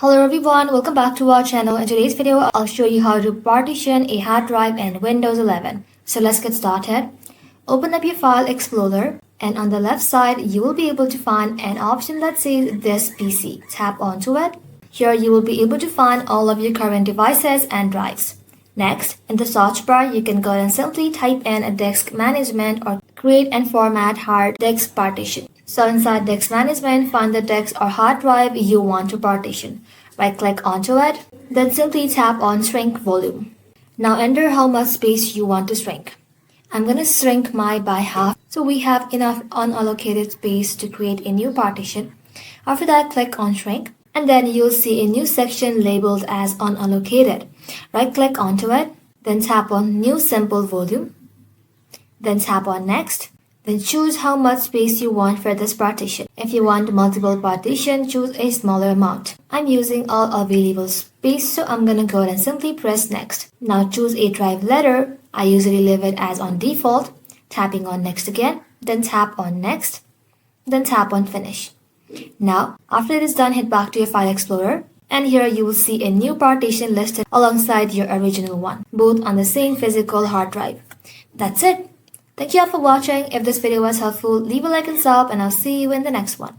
Hello everyone, welcome back to our channel. In today's video, I'll show you how to partition a hard drive in Windows 11. So let's get started. Open up your File Explorer and on the left side, you will be able to find an option that says This PC. Tap onto it. Here you will be able to find all of your current devices and drives. Next, in the search bar, you can go and simply type in a disk management or create and format hard disk partition. So inside disk management, find the disk or hard drive you want to partition. Right click onto it, then simply tap on shrink volume. Now enter how much space you want to shrink. I'm going to shrink mine by half so we have enough unallocated space to create a new partition. After that, click on shrink and then you'll see a new section labeled as unallocated. Right click onto it, then tap on new simple volume, then tap on next. Then choose how much space you want for this partition. If you want multiple partition, choose a smaller amount. I'm using all available space, so I'm gonna go ahead and simply press next. Now choose a drive letter. I usually leave it as on default. Tapping on next again, then tap on next, then tap on finish. Now, after it is done, head back to your File Explorer. And here you will see a new partition listed alongside your original one, both on the same physical hard drive. That's it. Thank you all for watching. If this video was helpful, leave a like and sub, and I'll see you in the next one.